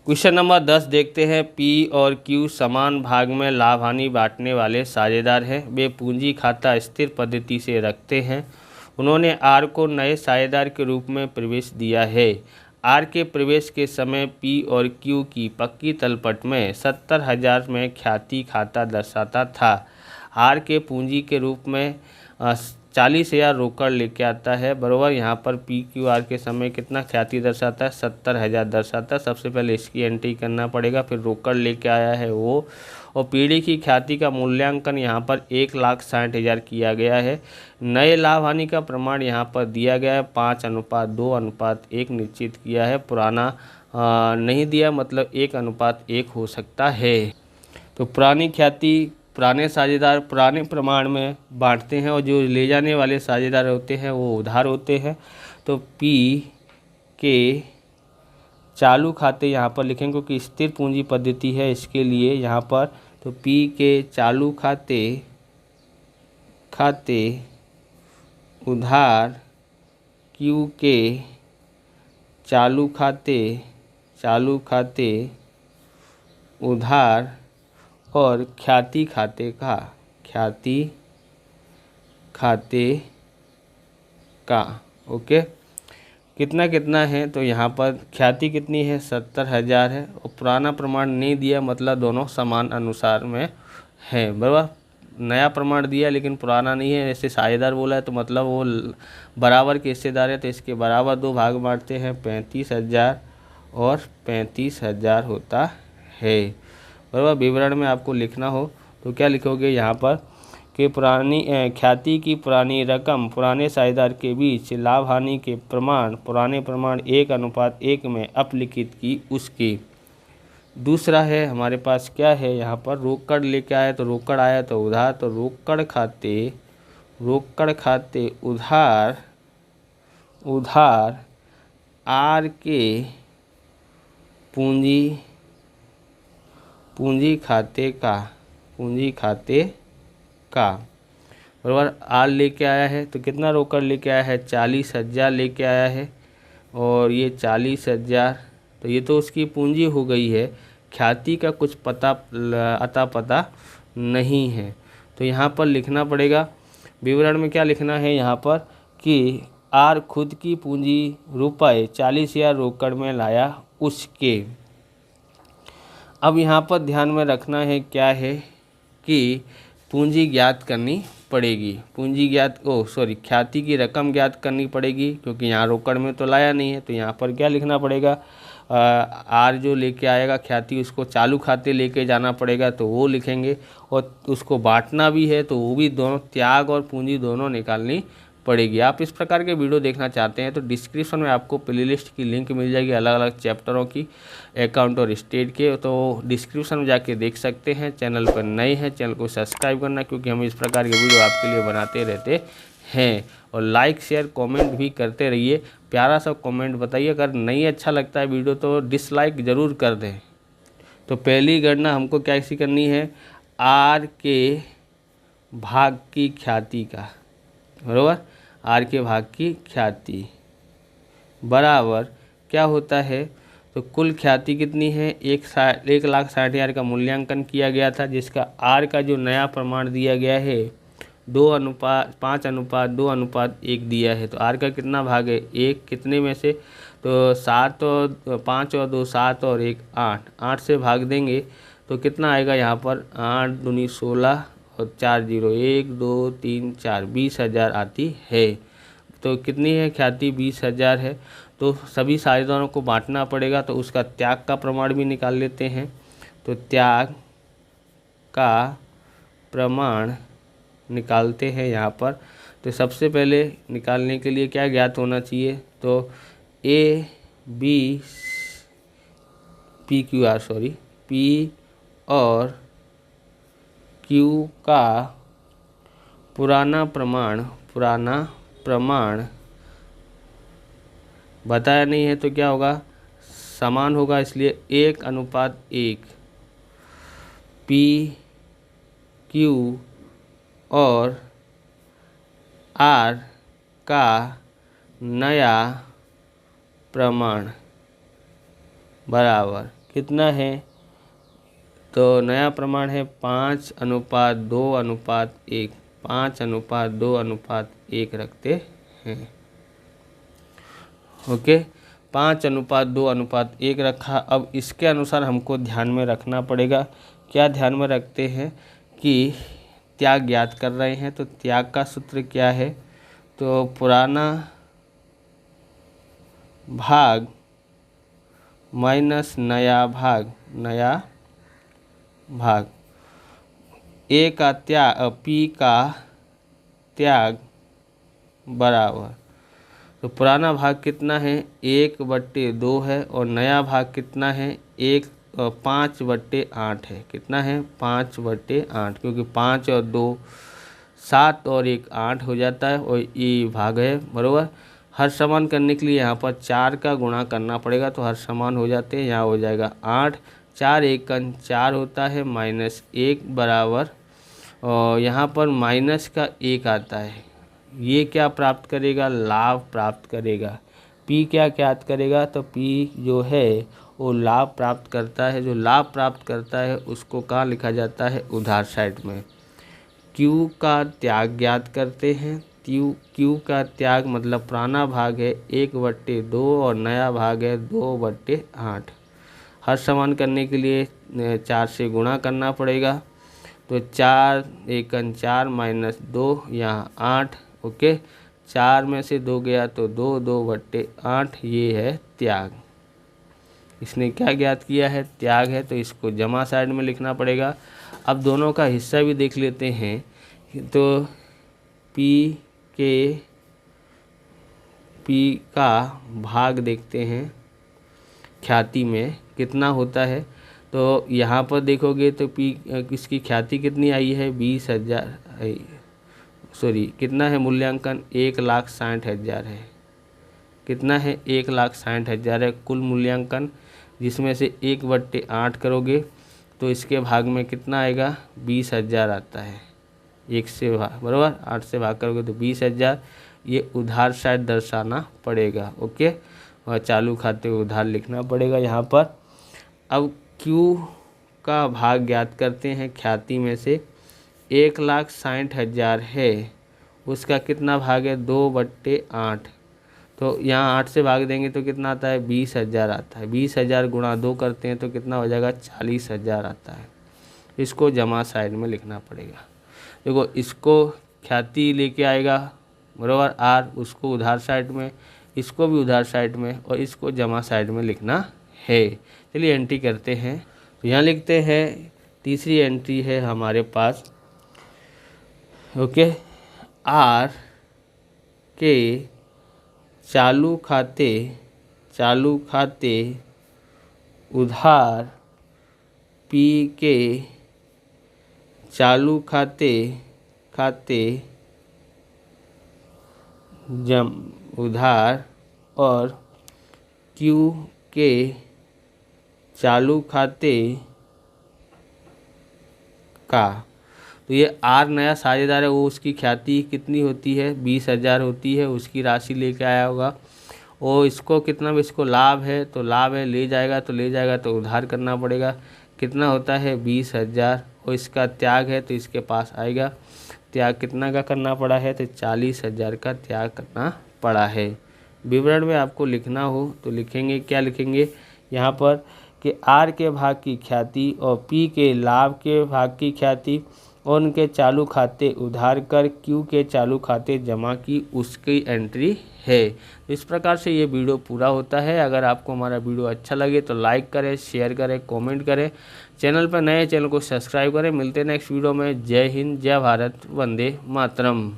Question number 10 देखते हैं। P और क्यू समान भाग में लाभ हानि बांटने वाले साझेदार हैं। वे पूंजी खाता स्थिर पद्धति से रखते हैं। उन्होंने आर को नए साझेदार के रूप में प्रवेश दिया है। आर के प्रवेश के समय पी और क्यू की पक्की तलपट में 70,000 में ख्याति खाता दर्शाता था। आर के पूंजी के रूप में 40,000 रोकड़ लेके आता है, बराबर। यहाँ पर पी क्यू आर के समय कितना ख्याति दर्शाता है, 70,000 दर्शाता है। सबसे पहले इसकी एंट्री करना पड़ेगा, फिर रोकड़ लेके आया है वो। और पीढ़ी की ख्याति का मूल्यांकन यहाँ पर 1,60,000 किया गया है। नए लाभ हानि का प्रमाण यहाँ पर दिया गया है, 5:2:1 निश्चित किया है। पुराना नहीं दिया, मतलब 1:1 हो सकता है। तो पुरानी ख्याति पुराने साझेदार पुराने प्रमाण में बांटते हैं और जो ले जाने वाले साझेदार होते हैं वो उधार होते हैं। तो पी के चालू खाते यहाँ पर लिखेंगे क्योंकि स्थिर पूंजी पद्धति है इसके लिए यहाँ पर। तो पी के चालू खाते उधार, क्यू के चालू खाते उधार और ख्याति खाते का ओके। कितना है, तो यहाँ पर ख्याति कितनी है, 70,000 है। और पुराना प्रमाण नहीं दिया, मतलब दोनों समान अनुसार में है, बराबर। नया प्रमाण दिया लेकिन पुराना नहीं है, जैसे साझेदार बोला है तो मतलब वो बराबर के हिस्सेदार है, तो इसके बराबर 2 भाग बांटते हैं, 35,000 और 35,000 होता है, बराबर। विवरण में आपको लिखना हो तो क्या लिखोगे यहाँ पर कि ख्याति की पुरानी रकम पुराने साझेदार के बीच लाभ हानि के पुराने प्रमाण 1:1 में अपलिखित की उसकी। दूसरा है हमारे पास क्या है यहाँ पर, रोकड़ लेके आया तो रोकड़ आया तो उधार। तो रोकड़ खाते उधार आर के पूंजी खाते का बराबर। आर लेके आया है तो कितना रोकड़ लेके आया है, 40,000 लेके आया है। और ये 40,000, तो ये तो उसकी पूंजी हो गई है। ख्याति का कुछ अता पता नहीं है, तो यहाँ पर लिखना पड़ेगा। विवरण में क्या लिखना है यहाँ पर कि आर खुद की पूंजी रुपये 40,000 रोकड़ में लाया उसके। अब यहाँ पर ध्यान में रखना है क्या है कि पूंजी ज्ञात करनी पड़ेगी। ख्याति की रकम ज्ञात करनी पड़ेगी क्योंकि यहाँ रोकड़ में तो लाया नहीं है। तो यहाँ पर क्या लिखना पड़ेगा, आर जो लेके आएगा ख्याति उसको चालू खाते लेके जाना पड़ेगा, तो वो लिखेंगे। और उसको बांटना भी है तो वो भी दोनों त्याग और पूंजी दोनों निकालनी पड़ेगी। आप इस प्रकार के वीडियो देखना चाहते हैं तो डिस्क्रिप्शन में आपको प्लेलिस्ट की लिंक मिल जाएगी अलग अलग चैप्टरों की, अकाउंट और स्टेट के, तो डिस्क्रिप्शन में जाके देख सकते हैं। चैनल पर नए हैं, चैनल को सब्सक्राइब करना क्योंकि हम इस प्रकार के वीडियो आपके लिए बनाते रहते हैं। और लाइक शेयर कमेंट भी करते रहिए, प्यारा सा कमेंट बताइए। अगर नहीं अच्छा लगता है वीडियो तो डिसलाइक ज़रूर कर दें। तो पहली गणना हमको कैसी करनी है, आर के भाग की ख्याति का, बराबर। आर के भाग की ख्याति बराबर क्या होता है, तो कुल ख्याति कितनी है, 1,60,000 का मूल्यांकन किया गया था, जिसका आर का जो नया प्रमाण दिया गया है 5:2:1 दिया है। तो आर का कितना भाग है, 1, कितने में से, तो 7 और 5 और 2 7 और 1 8, 8 से भाग देंगे तो कितना आएगा यहाँ पर, 8 दूनी 16 और 4 0, 1 2 3 4, 20,000 आती है। तो कितनी है ख्याति, 20,000 है। तो सभी साझेदारों को बांटना पड़ेगा, तो उसका त्याग का प्रमाण भी निकाल लेते हैं। तो त्याग का प्रमाण निकालते हैं यहाँ पर। तो सबसे पहले निकालने के लिए क्या ज्ञात होना चाहिए, तो पी और क्यू का पुराना प्रमाण बताया नहीं है तो क्या होगा, समान होगा, इसलिए 1:1। पी क्यू और आर का नया प्रमाण बराबर कितना है, तो नया प्रमाण है 5:2:1, 5:2:1 रखते हैं। ओके, 5:2:1 रखा। अब इसके अनुसार हमको ध्यान में रखना पड़ेगा। क्या ध्यान में रखते हैं कि त्याग ज्ञात कर रहे हैं, तो त्याग का सूत्र क्या है, तो पुराना भाग माइनस नया भाग, नया भाग, ए का त्याग, पी का त्याग बराबर, तो पुराना भाग कितना है 1/2 है और नया भाग कितना है 5/8 है। कितना है 5/8, क्योंकि 5 और 2 7 और 1 8 हो जाता है और ये भाग है बराबर। हर समान करने के लिए यहाँ पर 4 का गुणा करना पड़ेगा, तो हर समान हो जाते हैं। यहाँ हो जाएगा 8, 4 एकन 4 होता है, -1 बराबर, और यहाँ पर माइनस का 1 आता है। ये क्या प्राप्त करेगा, लाभ प्राप्त करेगा। P क्या ज्ञात करेगा, तो P जो है वो लाभ प्राप्त करता है। जो लाभ प्राप्त करता है उसको कहाँ लिखा जाता है, उधार साइड में। Q का त्याग ज्ञात करते हैं। Q का त्याग मतलब पुराना भाग है 1/2 और नया भाग है 2/8। हर समान करने के लिए 4 से गुणा करना पड़ेगा, तो 4 एकन 4 -2 यहाँ 8। ओके, 4 में से 2 गया तो 2, 2/8, ये है त्याग। इसने क्या ज्ञात किया है, त्याग है, तो इसको जमा साइड में लिखना पड़ेगा। अब दोनों का हिस्सा भी देख लेते हैं, तो P का भाग देखते हैं ख्याति में कितना होता है। तो यहाँ पर देखोगे तो इसकी ख्याति कितनी आई है 20,000, सॉरी कितना है मूल्यांकन 1,60,000 है। कितना है 1,60,000 है कुल मूल्यांकन, जिसमें से 1/8 करोगे तो इसके भाग में कितना आएगा 20,000 आता है। 1 से भाग बराबर 8 से भाग करोगे तो 20,000, ये उधार साइड दर्शाना पड़ेगा। ओके, और चालू खाते उधार लिखना पड़ेगा यहाँ पर। अब Q का भाग ज्ञात करते हैं ख्याति में से 1,60,000 है, उसका कितना भाग है 2/8, तो यहाँ 8 से भाग देंगे तो कितना आता है 20,000 आता है। 20,000 गुणा 2 करते हैं तो कितना हो जाएगा 40,000 आता है। इसको जमा साइड में लिखना पड़ेगा। देखो इसको ख्याति लेके आएगा बराबर R, उसको उधार साइड में, इसको भी उधार साइड में, और इसको जमा साइड में लिखना है। चलिए एंट्री करते हैं, तो यहाँ लिखते हैं तीसरी एंट्री है हमारे पास। ओके, R के चालू खाते उधार P के चालू खाते उधार और Q के चालू खाते का, तो ये R नया साझेदार है, वो उसकी ख्याति कितनी होती है 20,000 होती है, उसकी राशि लेके आया होगा। और इसको कितना भी, इसको लाभ है तो लाभ है, ले जाएगा तो उधार करना पड़ेगा। कितना होता है 20,000, और इसका त्याग है तो इसके पास आएगा। त्याग कितना का करना पड़ा है, तो 40,000 का त्याग करना पड़ा है। विवरण में आपको लिखना हो तो लिखेंगे, क्या लिखेंगे यहाँ पर कि R के भाग की ख्याति और P के लाभ के भाग की ख्याति और उनके चालू खाते उधार कर Q के चालू खाते जमा की, उसकी एंट्री है। इस प्रकार से ये वीडियो पूरा होता है। अगर आपको हमारा वीडियो अच्छा लगे तो लाइक करें, शेयर करें, कमेंट करें। चैनल पर नए चैनल को सब्सक्राइब करें। मिलते हैं नेक्स्ट वीडियो में। जय हिंद, जय भारत, वंदे मातरम।